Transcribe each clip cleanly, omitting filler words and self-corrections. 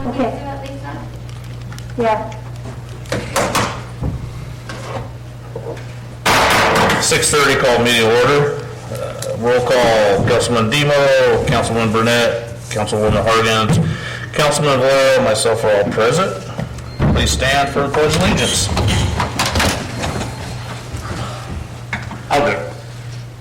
want me to do it, Lisa? Yeah. 6:30 call meeting order. Roll call, Councilman Demo, Councilman Burnett, Councilwoman Hargans, Councilman Valero, myself are all present. Please stand for the pledge of allegiance. I'll do it.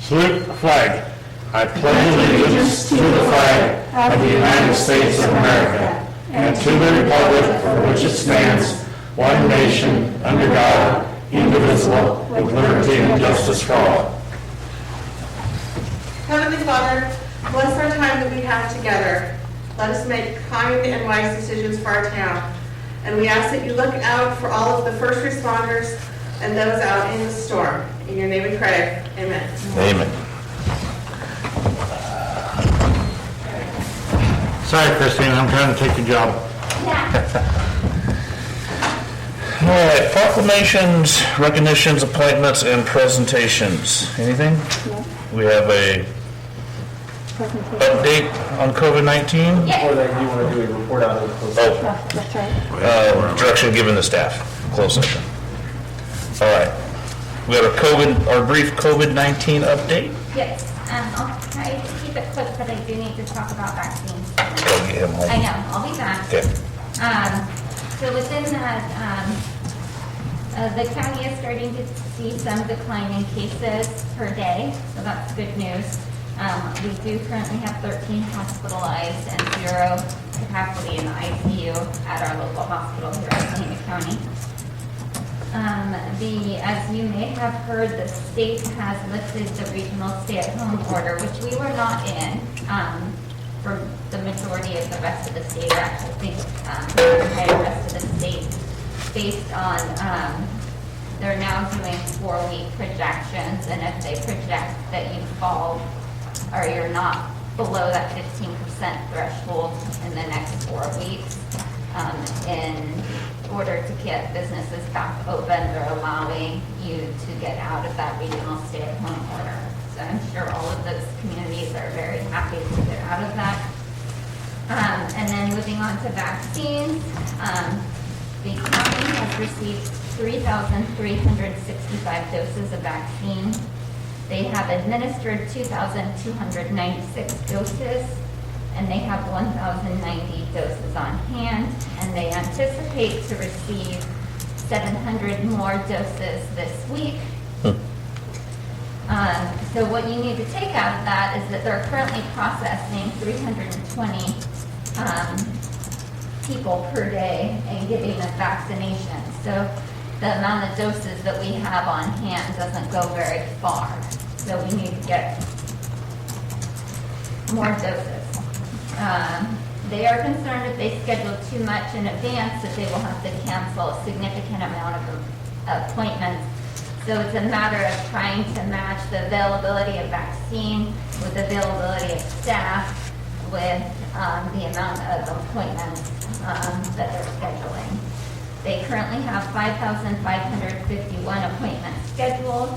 Salute the flag. I pledge allegiance to the flag of the United States of America and to the republic for which it stands, one nation, under God, indivisible, with liberty and justice for all. Heavenly Father, bless our time that we have together. Let us make kind and wise decisions for our town. And we ask that you look out for all of the first responders and those out in the storm. In your name we pray. Amen. Amen. Sorry, Christine, I'm trying to take your job. All right, proclamations, recognitions, appointments, and presentations. Anything? No. We have a Presentation. update on COVID-19. Yes. Or that you want to do a report out of the closed session. Oh, Oh, that's right. direction given to staff, closed session. All right. We got our brief COVID-19 update. Yes, I'll try to keep it quick, but I do need to talk about vaccines. Go get him home. I know, I'll be back. Okay. So within that, the county is starting to see some decline in cases per day, so that's good news. We do currently have 13 hospitalized and 0 capacity in the ICU at our local hospital here in Helena County. As you may have heard, the state has lifted the regional stay-at-home order, which we were not in for the majority of the rest of the state, or actually the entire rest of the state, based on they're now doing 4-week projections, and if they project that you fall or you're not below that 15% threshold in the next 4 weeks, in order to get businesses back open, they're allowing you to get out of that regional stay-at-home order. So I'm sure all of those communities are very happy to get out of that. And then moving on to vaccines, the county has received 3,365 doses of vaccine. They have administered 2,296 doses, and they have 1,090 doses on hand, and they anticipate to receive 700 more doses this week. So what you need to take out of that is that they're currently processing 320 people per day and giving us vaccinations. So the amount of doses that we have on hand doesn't go very far. So we need to get more doses. They are concerned if they schedule too much in advance that they will have to cancel a significant amount of appointments. So it's a matter of trying to match the availability of vaccine with availability of staff with the amount of appointments that they're scheduling. They currently have 5,551 appointments scheduled.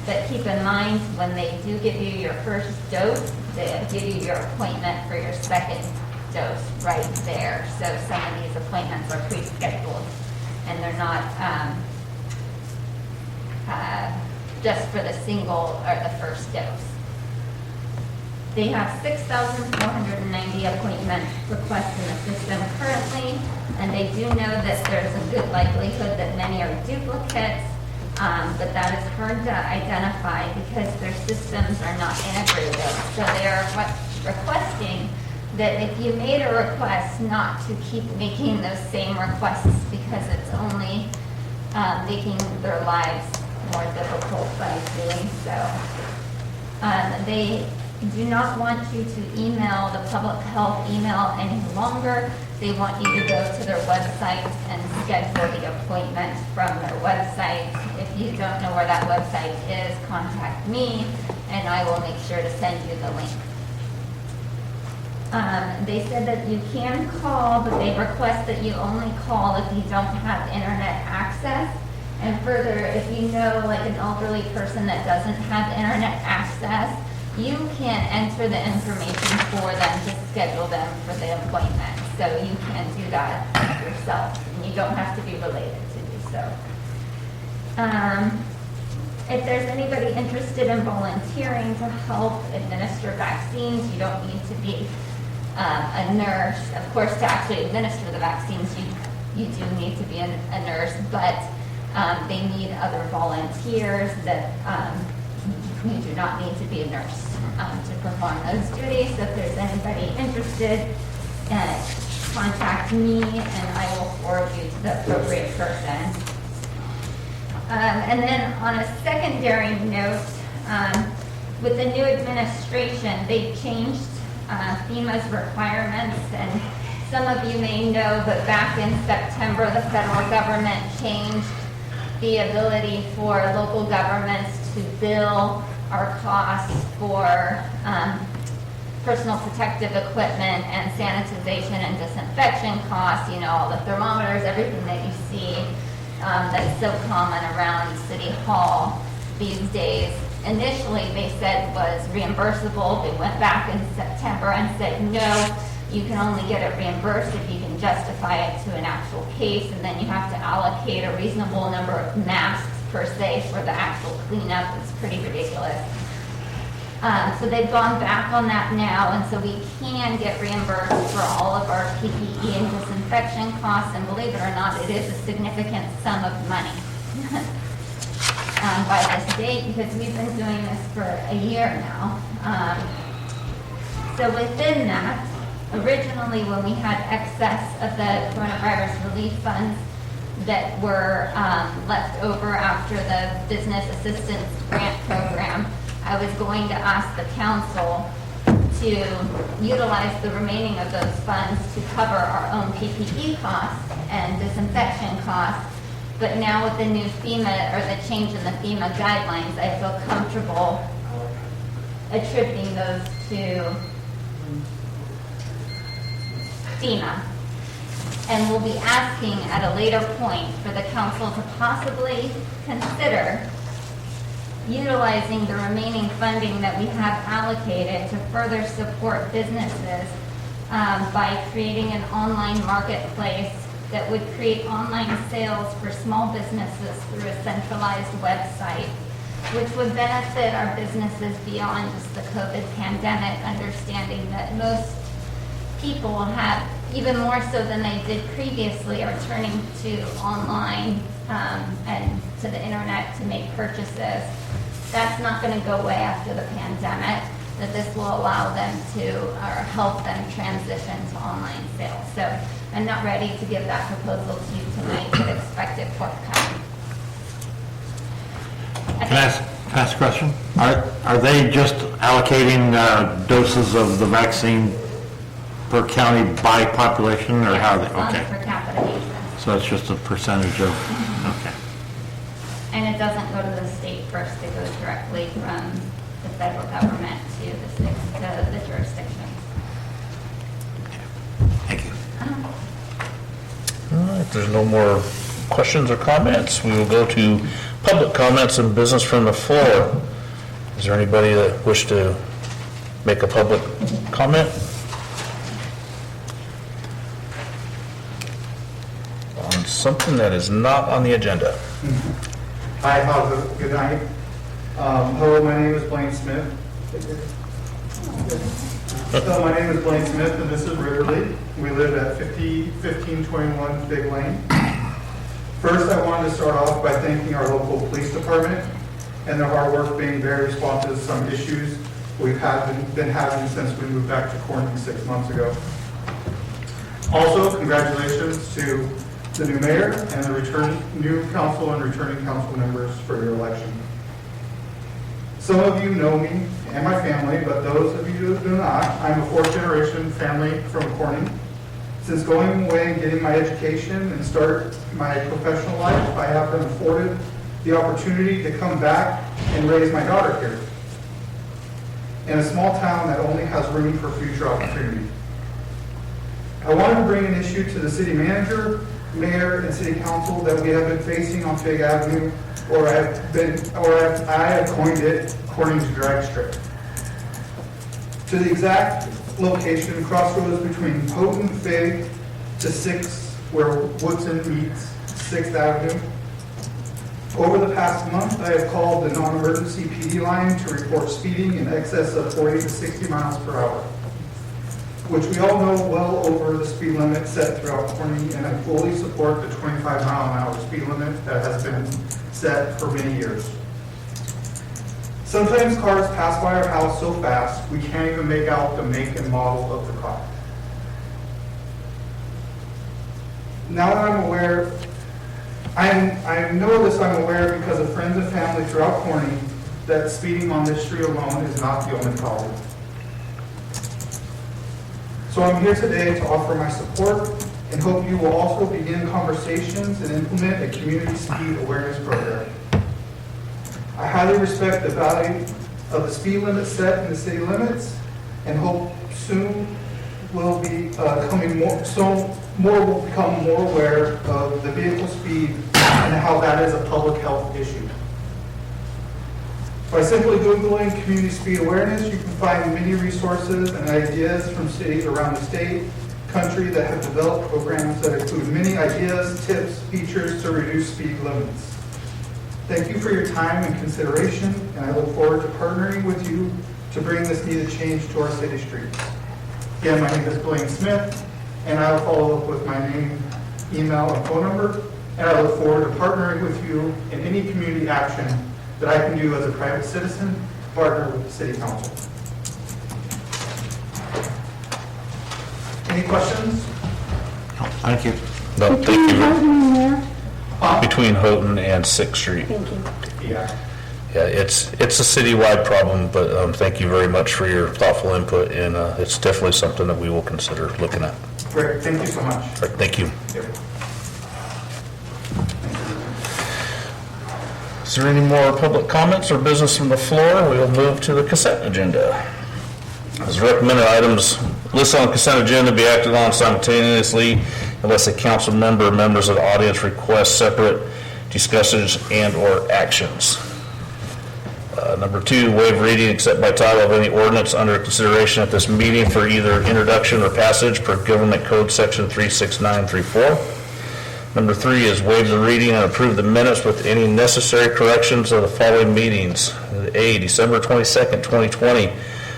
But keep in mind, when they do give you your first dose, they give you your appointment for your second dose right there. So some of these appointments are pre-scheduled, and they're not just for the single or the first dose. They have 6,490 appointment requests in the system currently, and they do know that there's a good likelihood that many are duplicates. But that is hard to identify because their systems are not integrated. So they are requesting that if you made a request, not to keep making those same requests because it's only making their lives more difficult by doing so. They do not want you to email the public health email any longer. They want you to go to their website and schedule the appointment from their website. If you don't know where that website is, contact me and I will make sure to send you the link. They said that you can call, but they request that you only call if you don't have internet access. And further, if you know like an elderly person that doesn't have internet access, you can enter the information for them to schedule them for the appointment. so you can do that yourself, and you don't have to be related to do so. If there's anybody interested in volunteering to help administer vaccines, you don't need to be a nurse. Of course, to actually administer the vaccines, you do need to be a nurse, but they need other volunteers that you do not need to be a nurse to perform those duties. So if there's anybody interested, contact me and I will forward you to the appropriate person. And then on a secondary note, with the new administration, they changed FEMA's requirements, and some of you may know, but back in September, the federal government changed the ability for local governments to bill our costs for personal protective equipment and sanitization and disinfection costs, all the thermometers, everything that you see that's so common around City Hall these days. Initially, they said was reimbursable. They went back in September and said, no, you can only get it reimbursed if you can justify it to an actual case, and then you have to allocate a reasonable number of masks per se for the actual cleanup. It's pretty ridiculous. So they've gone back on that now, and so we can get reimbursed for all of our PPE and disinfection costs, and believe it or not, it is a significant sum of money by this date, because we've been doing this for a year now. So within that, originally when we had excess of the coronavirus relief funds that were left over after the business assistance grant program, I was going to ask the council to utilize the remaining of those funds to cover our own PPE costs and disinfection costs. But now with the new FEMA, or the change in the FEMA guidelines, I feel comfortable attributing those to FEMA. And we'll be asking at a later point for the council to possibly consider utilizing the remaining funding that we have allocated to further support businesses by creating an online marketplace that would create online sales for small businesses through a centralized website, which would benefit our businesses beyond just the COVID pandemic, understanding that most people have, even more so than they did previously, are turning to online and to the internet to make purchases. That's not going to go away after the pandemic, that this will allow them to, or help them transition to online sales. So I'm not ready to give that proposal to you tonight, but expect it forthcoming. Can I ask a question? Are they just allocating doses of the vaccine per county by population, or how are they? On Okay. per capita basis. So it's just a percentage of, okay. And it doesn't go to the state first, it goes directly from the federal government to the jurisdictions. Thank you. All right, if there's no more questions or comments, we will go to public comments and business from the floor. Is there anybody that wish to make a public comment? On something that is not on the agenda. Hi, good night. Hello, my name is Blaine Smith. So my name is Blaine Smith, and this is Riverly. We live at 1521 Big Lane. First, I wanted to start off by thanking our local police department and their hard work being very responsive to some issues we've been having since we moved back to Corning 6 months ago. Also, congratulations to the new mayor and the new council and returning council members for your election. Some of you know me and my family, but those of you who do not, I'm a fourth-generation family from Corning. Since going away and getting my education and start my professional life, I have been afforded the opportunity to come back and raise my daughter here in a small town that only has room for future opportunity. I wanted to bring an issue to the city manager, mayor, and city council that we have been facing on Fig Avenue, or I have coined it Corning's drag strip. To the exact location, crossroads between Houghton, Fig to 6th, where Woodson meets 6th Avenue. Over the past month, I have called the non-emergency PD line to report speeding in excess of 40 to 60 miles per hour, which we all know well over the speed limit set throughout Corning, and I fully support the 25-mile-an-hour speed limit that has been set for many years. Sometimes cars pass by our house so fast, we can't even make out the make and model of the car. Now that I'm aware, I know this, I'm aware because of friends and family throughout Corning that speeding on this street alone is not the only problem. So I'm here today to offer my support and hope you will also begin conversations and implement a community speed awareness program. I highly respect the value of the speed limit set in the city limits and hope soon will be more will become more aware of the vehicle speed and how that is a public health issue. By simply Googling community speed awareness, you can find many resources and ideas from cities around the state, country that have developed programs that include many ideas, tips, features to reduce speed limits. Thank you for your time and consideration, and I look forward to partnering with you to bring this needed change to our city streets. Again, my name is Blaine Smith, and I will follow up with my name, email, and phone number, and I look forward to partnering with you in any community action that I can do as a private citizen, partner with the city council. Any questions? Thank you. No, Between thank you. Houghton and where? Between Houghton and 6th Street. Thank you. Yeah. Yeah, it's a citywide problem, but thank you very much for your thoughtful input, and it's definitely something that we will consider looking at. Great, thank you so much. All right, thank you. Yep. Is there any more public comments or business from the floor? We will move to the consent agenda. As recommended, items listed on the consent agenda be acted on simultaneously unless a council member or members of the audience request separate discussions and/or actions. Number 2, waive reading except by title of any ordinance under consideration at this meeting for either introduction or passage per Government Code Section 36934. Number 3 is waive the reading and approve the minutes with any necessary corrections of the following meetings. A, December 22nd, 2020,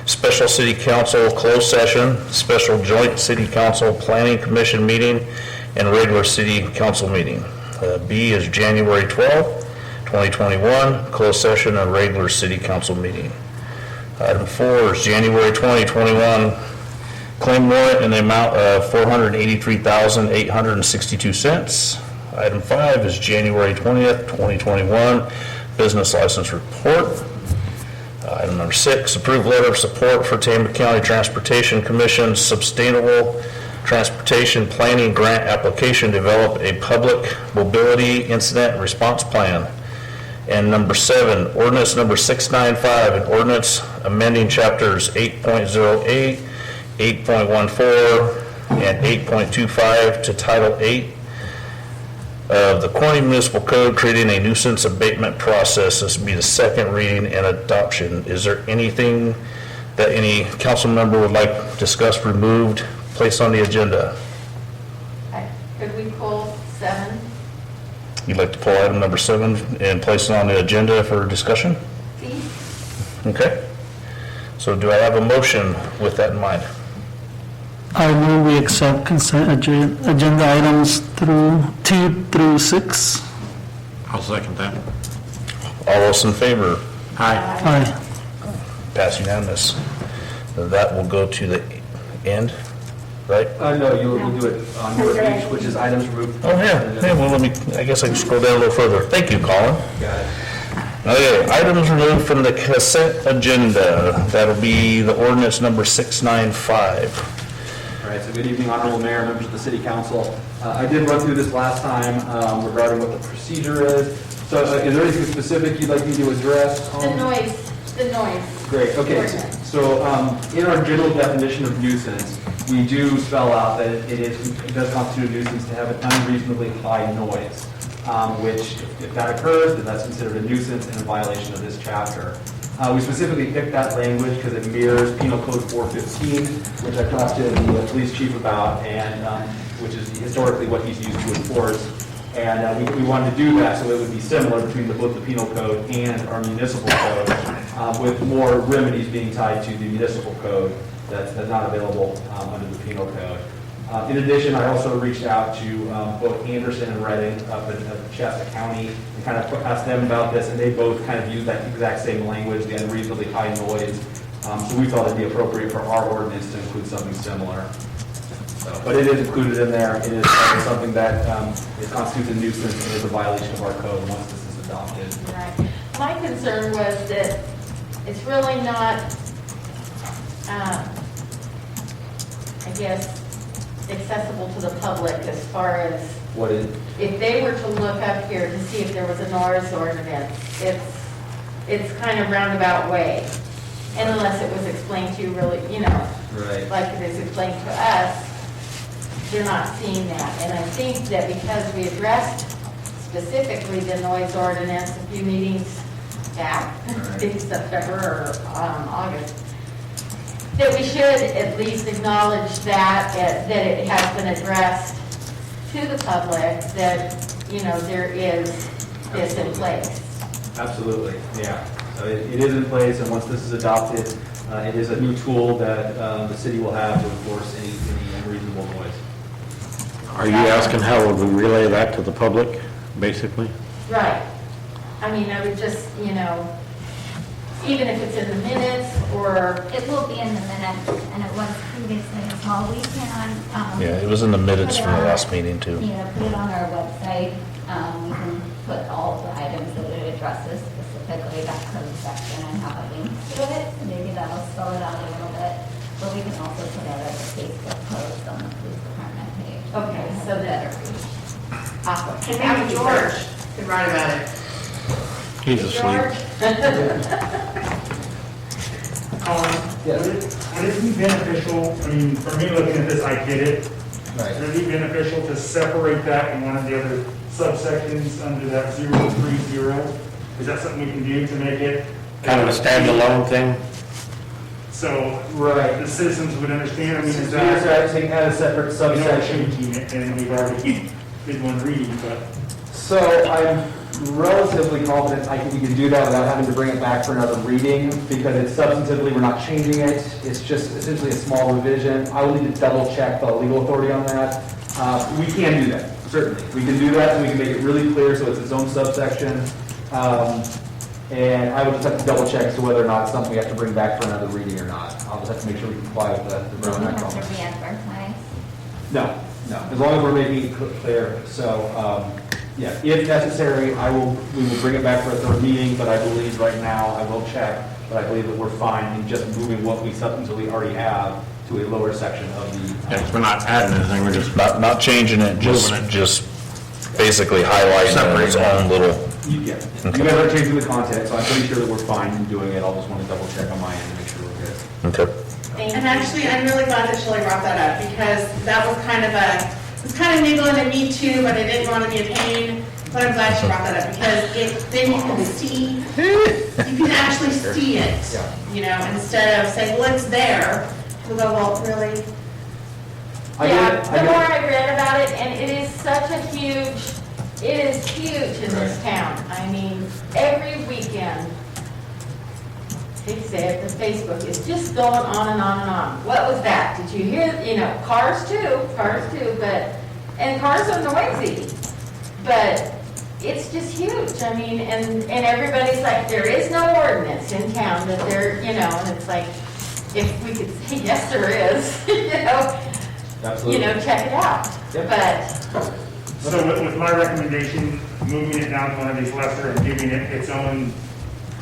Special City Council closed session, Special Joint City Council Planning Commission meeting, and regular City Council meeting. B is January 12th, 2021, closed session and regular City Council meeting. Item 4 is January 2021, claim warrant in the amount of $483,862. Item 5 is January 20th, 2021, business license report. Item number 6, approved letter of support for Tama County Transportation Commission's Sustainable Transportation Planning Grant application to develop a public mobility incident response plan. And number 7, ordinance number 695, an ordinance amending chapters 8.08, 8.14, and 8.25 to Title 8 of the Corning Municipal Code, creating a nuisance abatement process. This will be the second reading and adoption. Is there anything that any council member would like discussed, removed, placed on the agenda? Could we pull 7? You'd like to pull item number 7 and place it on the agenda for discussion? Please? Okay. So do I have a motion with that in mind? I move we accept consent agenda items through 2 through 6. I'll second that. All those in favor? Aye. Aye. Pass unanimous. That will go to the end, right? No, you'll do it on your page, which is items removed. Oh, yeah, well, I guess I can scroll down a little further. Thank you, Colin. Got it. Okay, items removed from the consent agenda. That'll be the ordinance number 695. All right, so good evening, Honorable Mayor, members of the City Council. I did run through this last time regarding what the procedure is. So is there anything specific you'd like me to address? The noise. Great, okay. Ordinance. So in our general definition of nuisance, we do spell out that it does constitute a nuisance to have an unreasonably high noise, which if that occurs, then that's considered a nuisance and a violation of this chapter. We specifically picked that language because it mirrors Penal Code 415, which I talked to the police chief about, and which is historically what he's used to enforce. And we wanted to do that so it would be similar between both the penal code and our municipal code, with more remedies being tied to the municipal code that's not available under the penal code. In addition, I also reached out to both Anderson and Reading up in Shasta County and kind of asked them about this, and they both kind of used that exact same language, the unreasonably high noise. So we thought it'd be appropriate for our ordinance to include something similar. But it is included in there. It is something that it constitutes a nuisance and is a violation of our code once this is adopted. Right. My concern was that it's really not, I guess, accessible to the public as far as What is, if they were to look up here to see if there was a NORS ordinance, it's kind of roundabout way. And unless it was explained to you really, right. like it is explained to us, they're not seeing that. And I think that because we addressed specifically the noise ordinance a few meetings back, in September or August, that we should at least acknowledge that it has been addressed to the public, that, there is this in place. Absolutely, yeah. So it is in place, and once this is adopted, it is a new tool that the city will have to enforce any unreasonable noise. Are you asking how would we relay that to the public, basically? Right. I mean, I would just, even if it's in the minutes or, It will be in the minutes, and it was previously as well. We can, Yeah, it was in the minutes from the last meeting too. put it on our website. We can put all the items that it addresses, specifically that code section, and have a link to it. So maybe that'll spell it out a little bit. But we can also put it as a Facebook post on the police department page. Okay, so that- better reach. awesome. And maybe George could write about it. He's asleep. Would it be beneficial, I mean, for me looking at this, I get it. Right. Would it be beneficial to separate that in one of the other subsections under that 030? Is that something we can do to make it? Kind of a standalone thing? So Right. the citizens would understand, I mean, is So you're that, saying add a separate I know it subsection? shouldn't be, and we've already did one reading, but So I'm relatively confident we can do that without having to bring it back for another reading, because it's substantively, we're not changing it. It's just essentially a small revision. I will need to double check the legal authority on that. We can do that, certainly. We can do that, and we can make it really clear so it's its own subsection. And I would just have to double check as to whether or not it's something we have to bring back for another reading or not. I'll just have to make sure we comply with the Does it Brown Act. have to re-advertise? No, as long as we're making it clear. So, yeah, if necessary, we will bring it back for a third meeting, but I believe right now, I will check, but I believe that we're fine in just moving what we substantially already have to a lower section of the. Yeah, 'cause we're not adding anything, we're just, Not changing it, just basically highlighting it in its own little, Yeah, you guys are changing the content, so I'm pretty sure that we're fine in doing it. I'll just want to double check on my end to make sure we're good. okay. Thank And you. actually, I'm really glad that Shelley brought that up, because that was kind of niggling at me too, but I didn't want to be a pain. But I'm glad she brought that up, because then you can see, you can actually see it, instead of saying, well, it's there. You'll go, well, really? Yeah, the more I read about it, and it is such a huge, it is huge in this town. I mean, every weekend, they say it, the Facebook is just going on and on and on. What was that? Did you hear, cars too, and cars are noisy, but it's just huge. I mean, and everybody's like, there is no ordinance in town that there, and it's like, if we could say, yes, there is, Absolutely. check it out. Yep. But so with my recommendation, moving it down to one of these lesser and giving it its own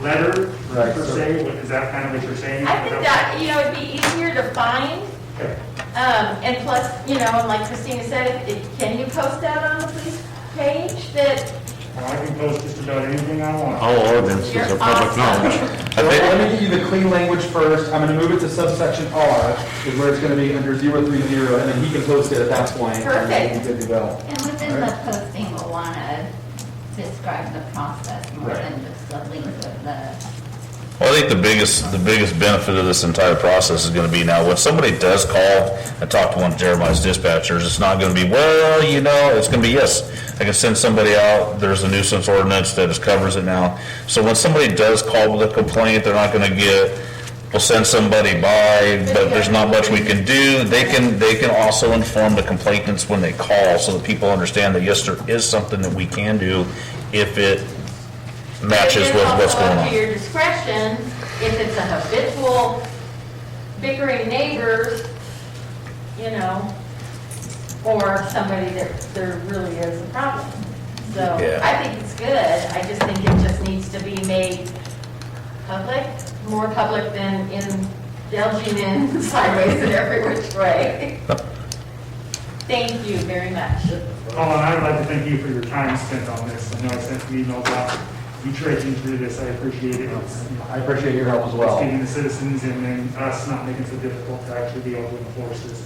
letter, Right, per so- se, is that kind of what you're saying? I think that, it'd be easier to find. Okay. And plus, and like Christina said, can you post that on the police page that Well, I can post just about anything I want. all ordinances you're are public awesome? knowledge. So let me give you the clean language first. I'm going to move it to subsection R, is where it's going to be under 030, and then he can post it at that point. And we'll Perfect. be good to go. And within the posting, we'll want to describe the process more Right. than just the link of the Well, I think the biggest benefit of this entire process is gonna be now, when somebody does call and talk to one of Jeremiah's dispatchers, it's not gonna be, well, you know, it's gonna be, yes, I can send somebody out, there's a nuisance ordinance that covers it now. So when somebody does call with a complaint, they're not gonna get, we'll send somebody by, but there's not much we can do. They can also inform the complainants when they call, so that people understand that, yes, there is something that we can do if it matches with what's going It's also up on. to your discretion, if it's a habitual bickering neighbors, you know, or somebody that there really is a problem. So Yeah. I think it's good, I just think it just needs to be made public, more public than indulging in sideways and every which way. Thank you very much. Colin, I would like to thank you for your time spent on this. I know I sent some emails out, you tracing through this, I appreciate it. It's, you know, I appreciate your help as well. Speaking to citizens and then us not making it so difficult to actually be able to enforce this.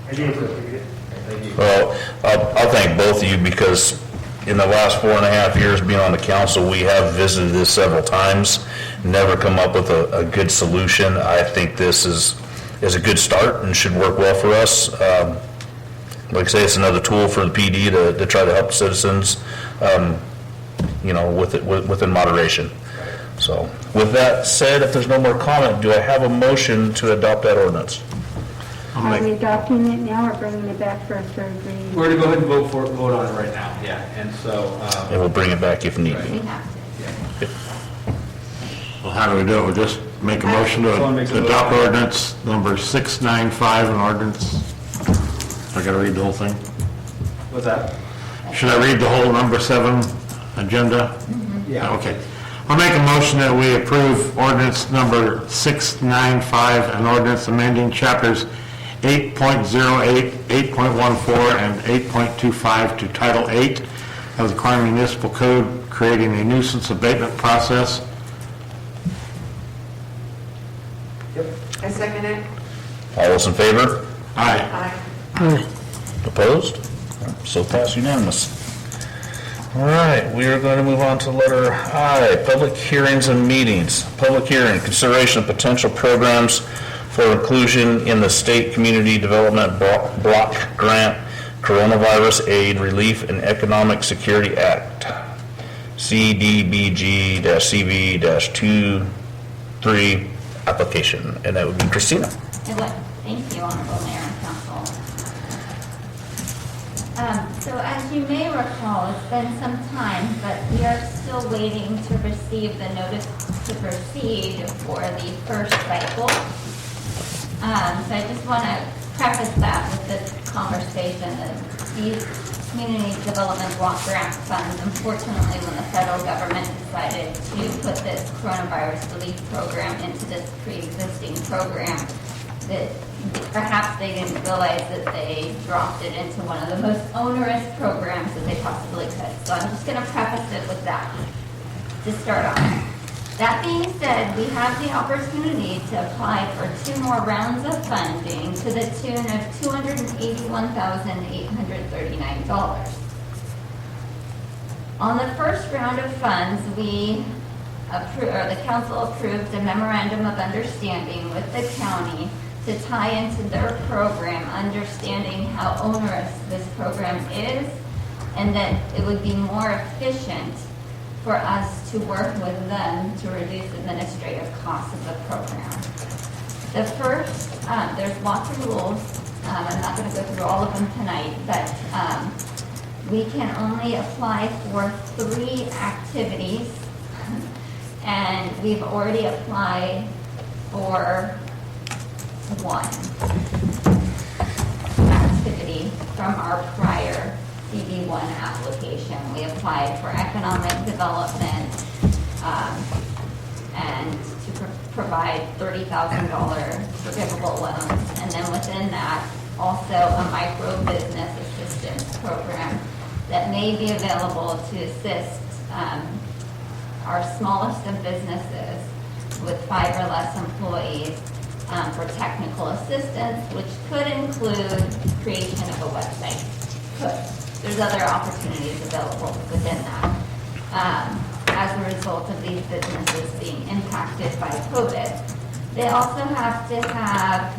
I do appreciate it. Thank you. Well, I'll thank both of you, because in the last 4.5 years being on the council, we have visited this several times, never come up with a good solution. I think this is a good start and should work well for us. Like I say, it's another tool for the PD to try to help citizens, you know, within moderation. So with that said, if there's no more comment, do I have a motion to adopt that ordinance? Are we adopting it now or bringing it back for a third reading? We're going to go ahead and vote on it right now, yeah. And so, And we'll bring it back if need We be. have to. Well, how do we do it? We'll just make a motion Someone makes to a adopt motion. ordinance number 695, an ordinance. I gotta read the whole thing? what's that? Should I read the whole number 7 agenda? Yeah. Okay. I'll make a motion that we approve ordinance number 695, an ordinance amending chapters 8.08, 8.14, and 8.25 to Title 8 of the Claremont Municipal Code, creating a nuisance abatement process. I second it. All those in favor? Aye. Aye. Aye. Opposed? So passed unanimous. All right, we are going to move on to letter I, public hearings and meetings. Public hearing, consideration of potential programs for inclusion in the State Community Development Block Grant Coronavirus Aid Relief and Economic Security Act, CDBG-CV-23 application, and that would be Christina. Thank you, Honorable Mayor and Council. So as you may recall, it's been some time, but we are still waiting to receive the notice to proceed for the first cycle. So I just want to preface that with this conversation that these community development block grant funds, unfortunately, when the federal government decided to put this coronavirus relief program into this pre-existing program, that perhaps they didn't realize that they dropped it into one of the most onerous programs that they possibly could. So I'm just going to preface it with that to start off. That being said, we have the opportunity to apply for 2 more rounds of funding to the tune of $281,839. On the first round of funds, the council approved a memorandum of understanding with the county to tie into their program, understanding how onerous this program is, and that it would be more efficient for us to work with them to reduce administrative costs of the program. The first, there's lots of rules. I'm not going to go through all of them tonight, but we can only apply for 3 activities, and we've already applied for 1 activity from our prior CD1 application. We applied for economic development and to provide $30,000 forgivable loans. And then within that, also a micro business assistance program that may be available to assist our smallest of businesses with 5 or less employees for technical assistance, which could include creation of a website. Could. There's other opportunities available within that. As as a result of these businesses being impacted by COVID. They also have to have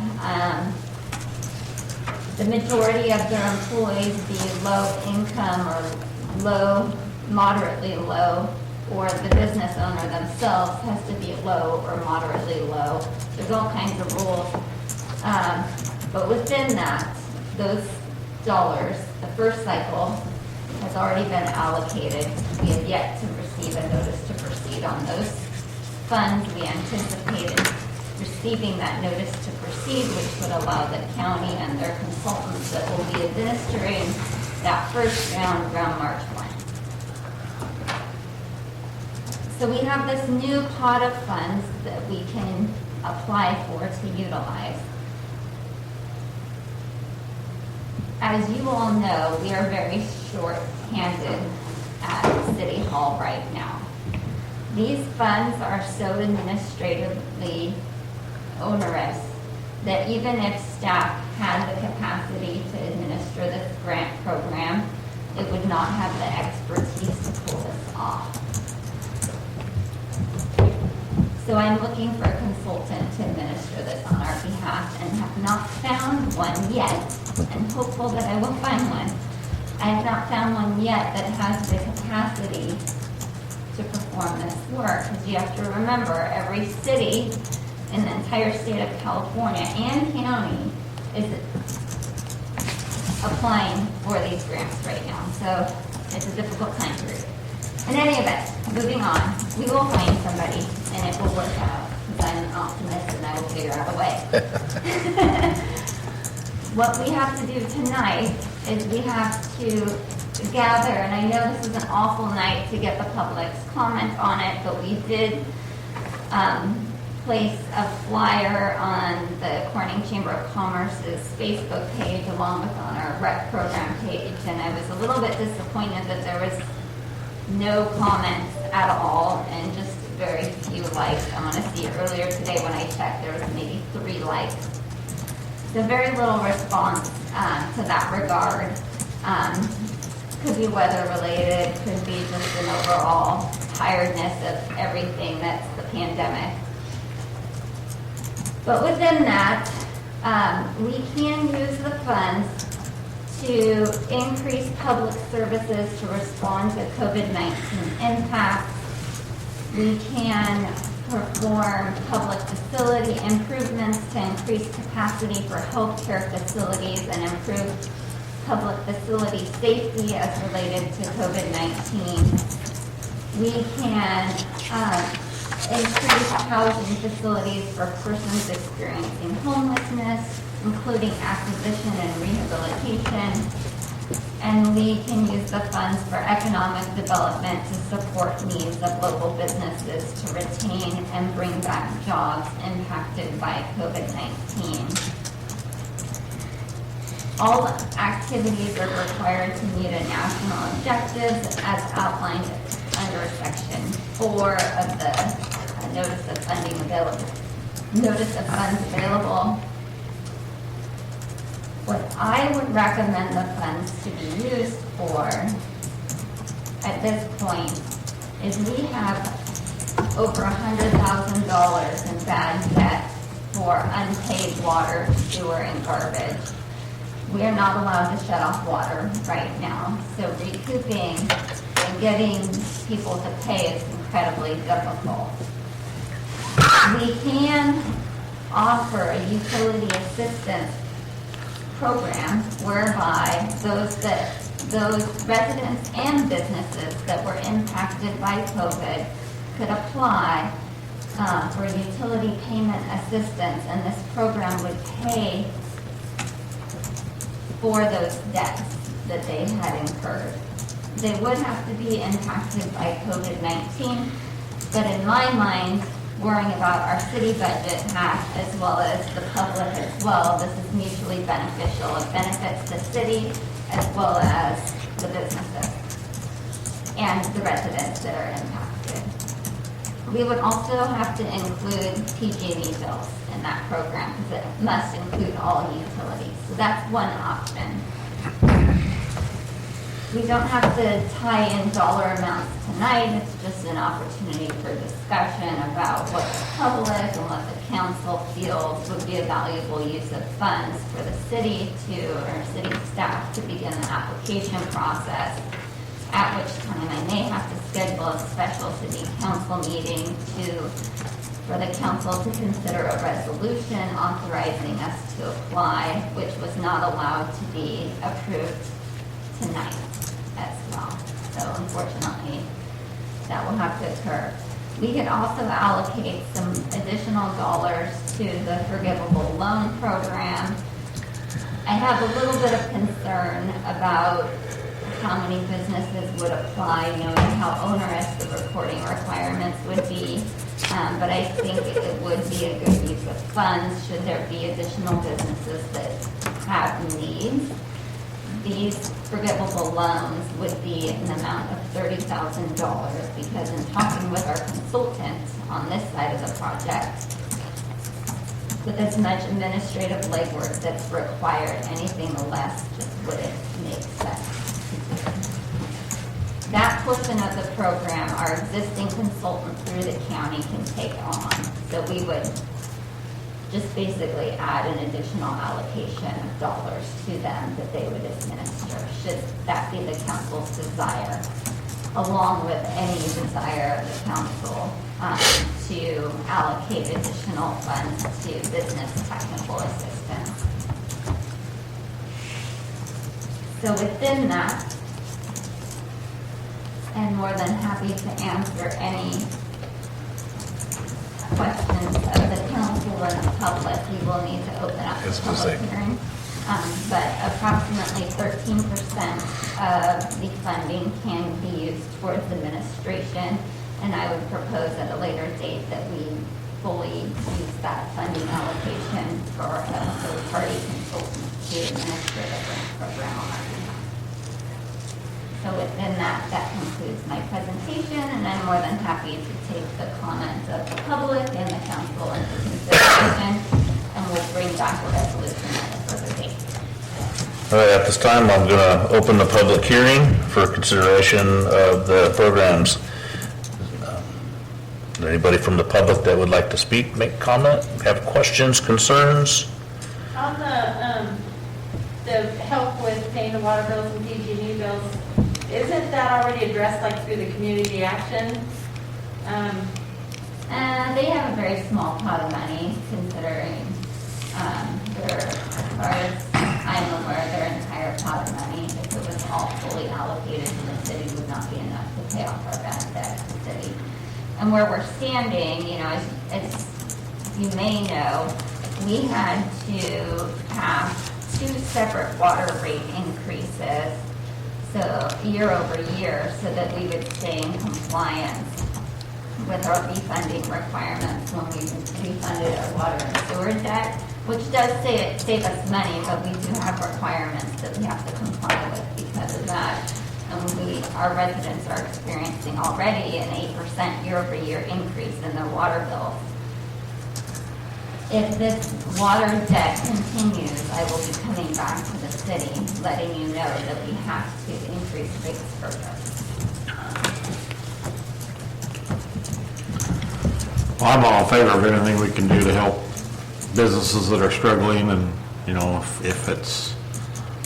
the majority of their employees be low income or low, moderately low, or the business owner themselves has to be low or moderately low. There's all kinds of rules. But within that, those dollars, the first cycle has already been allocated. We have yet to receive a notice to proceed on those funds. We anticipated receiving that notice to proceed, which would allow the county and their consultants that will be administering that first round around March 1. So we have this new pot of funds that we can apply for to utilize. As you all know, we are very short-handed at City Hall right now. These funds are so administratively onerous that even if staff had the capacity to administer this grant program, it would not have the expertise to pull this off. So I'm looking for a consultant to administer this on our behalf and have not found one yet, and hopeful that I will find one. I have not found one yet that has the capacity to perform this work, because you have to remember, every city in the entire state of California and county is applying for these grants right now, so it's a difficult time period. In any event, moving on, we will find somebody and it will work out, because I'm an optimist and I will figure out a way. What we have to do tonight is we have to gather, and I know this is an awful night to get the public's comment on it, but we did place a flyer on the Corning Chamber of Commerce's Facebook page along with on our rec program page, and I was a little bit disappointed that there was no comments at all and just very few likes. I want to see earlier today when I checked, there was maybe 3 likes. So very little response to that regard. Could be weather related, could be just an overall tiredness of everything that's the pandemic. But within that, we can use the funds to increase public services to respond to COVID-19 impacts. We can perform public facility improvements to increase capacity for healthcare facilities and improve public facility safety as related to COVID-19. We can increase housing facilities for persons experiencing homelessness, including acquisition and rehabilitation. And we can use the funds for economic development to support needs of local businesses to retain and bring back jobs impacted by COVID-19. All activities are required to meet a national objectives as outlined under Section 4 of the Notice of Funding Available. Notice of Funds Available. What I would recommend the funds to be used for at this point is we have over $100,000 in bad debt for unpaid water, sewer, and garbage. We are not allowed to shut off water right now, so recouping and getting people to pay is incredibly difficult. We can offer a utility assistance program whereby those residents and businesses that were impacted by COVID could apply for utility payment assistance, and this program would pay for those debts that they had incurred. They would have to be impacted by COVID-19, but in my mind, worrying about our city budget half as well as the public as well, this is mutually beneficial. It benefits the city as well as the businesses and the residents that are impacted. We would also have to include PG&E bills in that program because it must include all utilities. So that's one option. We don't have to tie in dollar amounts tonight, it's just an opportunity for discussion about what the public and what the council feels would be a valuable use of funds for the city or city staff to begin the application process, at which time I may have to schedule a special city council meeting for the council to consider a resolution authorizing us to apply, which was not allowed to be approved tonight as well. So unfortunately, that will have to occur. We could also allocate some additional dollars to the forgivable loan program. I have a little bit of concern about how many businesses would apply, knowing how onerous the reporting requirements would be. But I think it would be a good use of funds should there be additional businesses that have needs. These forgivable loans would be an amount of $30,000 because in talking with our consultant on this side of the project, with as much administrative legwork that's required, anything less just wouldn't make sense. That portion of the program, our existing consultant through the county can take on. So we would just basically add an additional allocation of dollars to them that they would administer, should that be the council's desire, along with any desire of the council to allocate additional funds to business technical assistance. So within that, and more than happy to answer any questions of the council and the public, we will need to open up the public hearing. But approximately 13% of the funding can be used towards administration, and I would propose at a later date that we fully use that funding allocation for a third-party consultant to administer the grant program on our behalf. So within that concludes my presentation, and I'm more than happy to take the comments of the public and the council into consideration, and we'll bring back a resolution at a further date. All right, at this time, I'm going to open the public hearing for consideration of the programs. Anybody from the public that would like to speak, make comment, have questions, concerns? On the help with paying the water bills and PG&E bills, isn't that already addressed like through the community action? They have a very small pot of money considering as far as I'm aware, their entire pot of money, if it was all fully allocated to the city, would not be enough to pay off our bad debt to the city. And where we're standing, as you may know, we had to pass 2 separate water rate increases, so year over year, so that we would stay in compliance with our refunding requirements when we refunded our water and sewer debt, which does save us money, but we do have requirements that we have to comply with because of that. And our residents are experiencing already an 8% year-over-year increase in their water bills. If this water debt continues, I will be coming back to the city, letting you know that we have to increase rates further. Well, I'm all in favor of anything we can do to help businesses that are struggling, and, if it's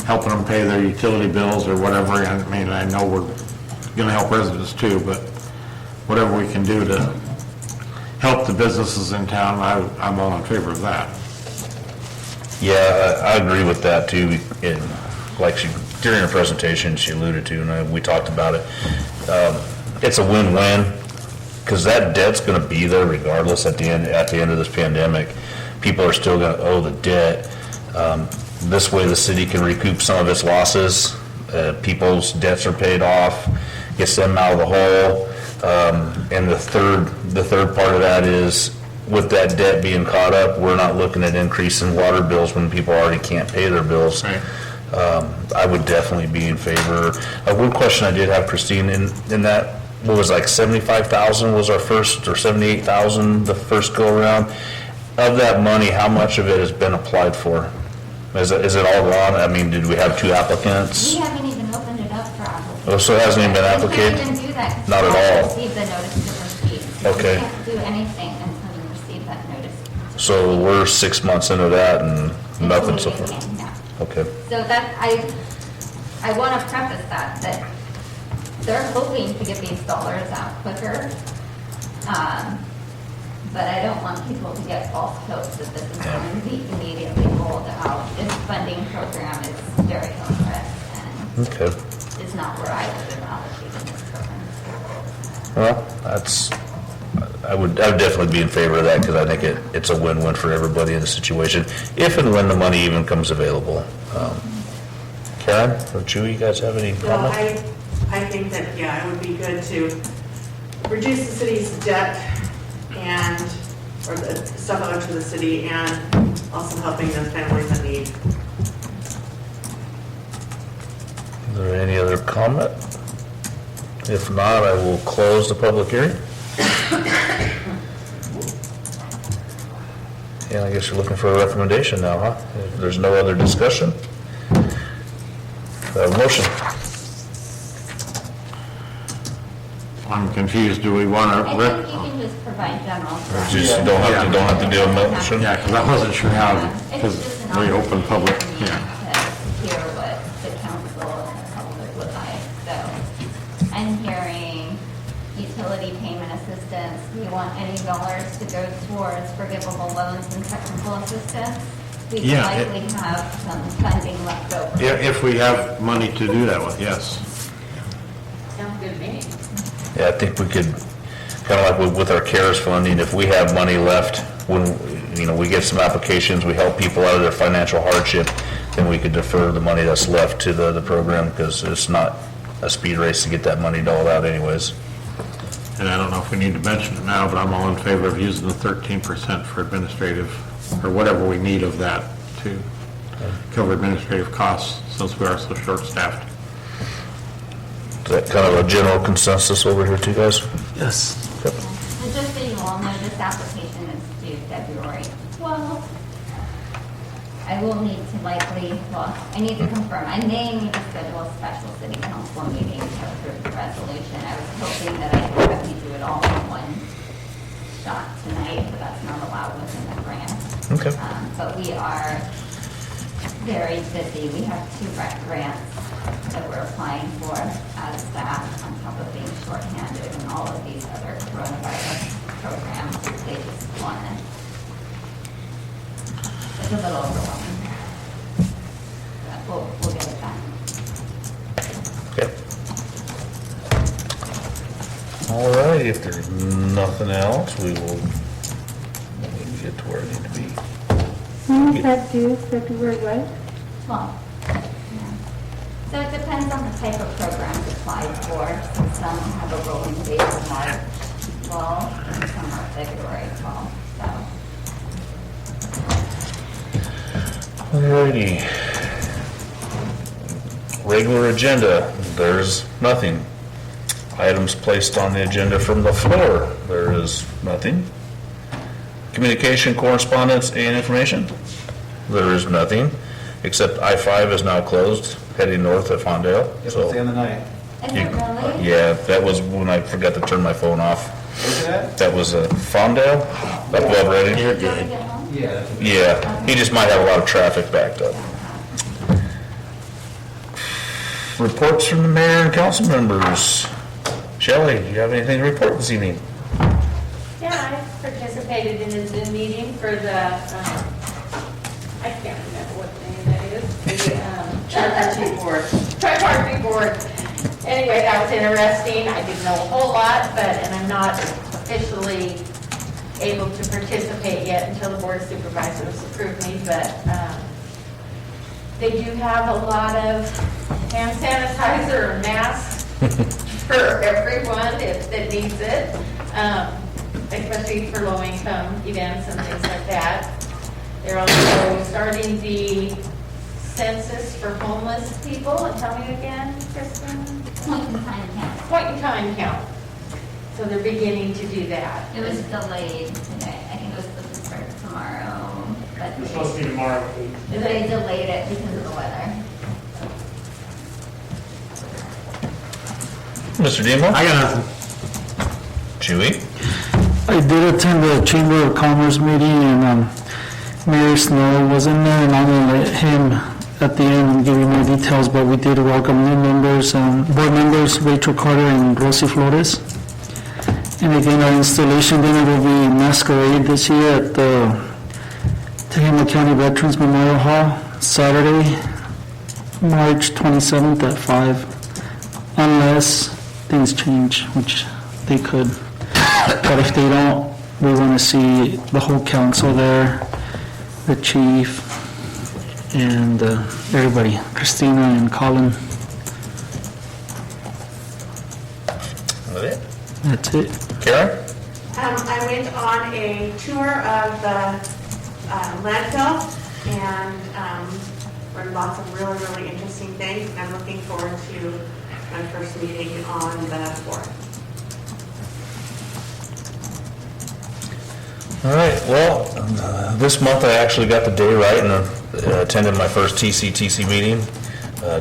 helping them pay their utility bills or whatever. I mean, I know we're going to help residents too, but whatever we can do to help the businesses in town, I'm all in favor of that. Yeah, I agree with that too. During her presentation, she alluded to, and we talked about it. It's a win-win because that debt's going to be there regardless at the end of this pandemic. People are still going to owe the debt. This way, the city can recoup some of its losses. People's debts are paid off, gets them out of the hole. And the third part of that is, with that debt being caught up, we're not looking at increasing water bills when people already can't pay their bills. Right. I would definitely be in favor. One question I did have, Christine, in that, what was like 75,000 was our first, or 78,000 the first go around. Of that money, how much of it has been applied for? Is it all gone? I mean, did we have 2 applicants? We haven't even opened it up for Oh, so it hasn't even been You applicated? can't even do that. 'cause Not you at haven't all. received the notice to proceed. Okay. You can't do anything until you receive that notice. So we're 6 months into that and nothing so far? Yeah. Okay. So that, I want to preface that they're hoping to get these dollars out quicker. But I don't want people to get false hopes that this is going to be immediately rolled out. This funding program is very onerous and Okay. is not where I would have allocated this program. Well, I would definitely be in favor of that because I think it's a win-win for everybody in the situation, if and when the money even comes available. Karen or Chewy, you guys have any Well, comments? I think that, yeah, it would be good to reduce the city's debt and, or the stuff owed to the city, and also helping those families in need. Is there any other comment? If not, I will close the public hearing. Yeah, I guess you're looking for a recommendation now, huh? If there's no other discussion. Motion. I'm confused, do we want I to, think you can just provide general. Just don't have to do a motion? yeah, because I wasn't sure how, It's because just an we open public, opportunity for me yeah. to hear what the council and the public would like. So I'm hearing utility payment assistance. We want any dollars to go towards forgivable loans and technical assistance. We Yeah, likely have some funding left over. If we have money to do that with, yes. Sounds good to me. Yeah, I think we could, kind of like with our CARES funding, if we have money left, when, we get some applications, we help people out of their financial hardship, then we could defer the money that's left to the program, because it's not a speed race to get that money doled out anyways. And I don't know if we need to mention it now, but I'm all in favor of using the 13% for administrative, or whatever we need of that to cover administrative costs, since we are so short-staffed. Is that kind of a general consensus over here too, guys? Yes. Yep. So just so you all know, this application is due February 12th. I will need to I need to confirm, I may need to schedule a special city council meeting to approve the resolution. I was hoping that I could have you do it all in one shot tonight, but that's not allowed within the grant. Okay. But we are very busy. We have 2 rec grants that we're applying for as staff, on top of being shorthanded and all of these other coronavirus programs. They just want to, it's a little overwhelming. But we'll get it done. Okay. All right, if there's nothing else, we will get to where it needs to be. When is that due, February what? Well, yeah. So it depends on the type of program it's applied for. Some have a rolling date of March 12, and some are February 12. So Alrighty. Regular agenda, there's nothing. Items placed on the agenda from the floor, there is nothing. Communication, correspondence, and information, there is nothing, except I-5 is now closed, heading north at Fondale. It's So, the end of the night. is it really? yeah, that was when I forgot to turn my phone off. Where's that? That was Fondale, up above Reading. You're Did you good. get home? Yeah. that's what- Yeah, he just might have a lot of traffic backed up. Reports from the mayor and council members. Shelley, do you have anything to report this evening? Yeah, I participated in a Zoom meeting for the, I can't remember what the name that is. The Tripartite Board. Tripartite Board. Anyway, that was interesting. I didn't know a whole lot, and I'm not officially able to participate yet until the Board of Supervisors approve me, but they do have a lot of hand sanitizer or masks for everyone that needs it, especially for low-income events and things like that. They're also starting the census for homeless people. And tell me again, Kristen? Point in time count. Point in time count. So they're beginning to do that. It was delayed today. I think it was supposed to start tomorrow, but It's supposed to be tomorrow. they delayed it because of the weather. Mr. Demo? I got nothing. Chewy? I did attend the Chamber of Commerce meeting, and Mayor Snow was in there, and I'm gonna let him at the end give you more details, but we did welcome new members, board members, Rachel Carter and Rosie Flores. And again, our installation dinner will be Masquerade this year at the Tehama County Veterans Memorial Hall, Saturday, March 27th at 5, unless things change, which they could. But if they don't, we want to see the whole council there, the chief, and everybody, Christina and Colin. That it? That's it. Karen? I went on a tour of the landfill and learned lots of really, really interesting things. I'm looking forward to my first meeting on the 4th. All right, well, this month I actually got the day right and attended my first TCTC meeting.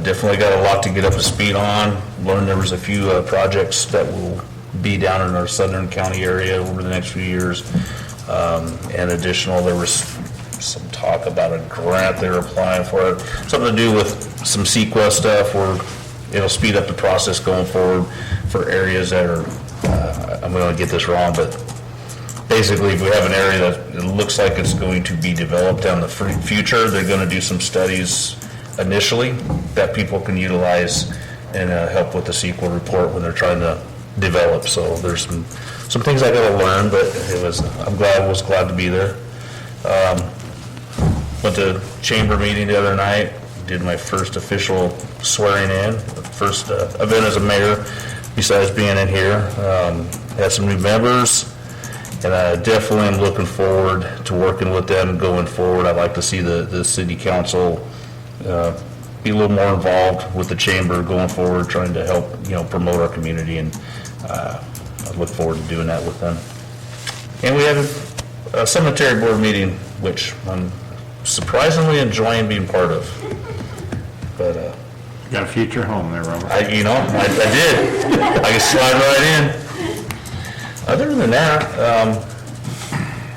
Definitely got a lot to get up to speed on. Learned there was a few projects that will be down in our Southern County area over the next few years. And additional, there was some talk about a grant they were applying for, something to do with some CEQA stuff where it'll speed up the process going forward for areas that are, I'm going to get this wrong, but basically, if we have an area that it looks like it's going to be developed down the future, they're going to do some studies initially that people can utilize and help with the CEQA report when they're trying to develop. So there's some things I got to learn, but I'm was glad to be there. Went to chamber meeting the other night. Did my first official swearing in, first event as a mayor besides being in here. Had some new members. And I definitely am looking forward to working with them going forward. I'd like to see the city council be a little more involved with the chamber going forward, trying to help, promote our community, and I look forward to doing that with them. And we have a cemetery board meeting, which I'm surprisingly enjoying being part of. But Got a future home there, Robert. I did. I can slide right in. Other than that,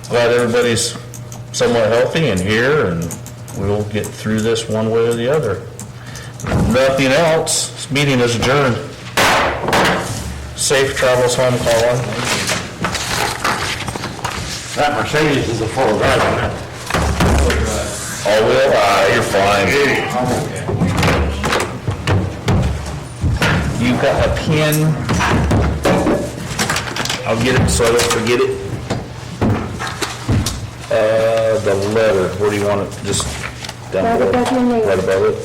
glad everybody's somewhat healthy and here, and we'll get through this one way or the other. Nothing else. This meeting is adjourned. Safe travels home, Colin. That Mercedes is a full drive on that. All-wheel, you're fine. You got a pen? I'll get it so I don't forget it. The letter, where do you want it? Just down Right below? above your name. Right above it?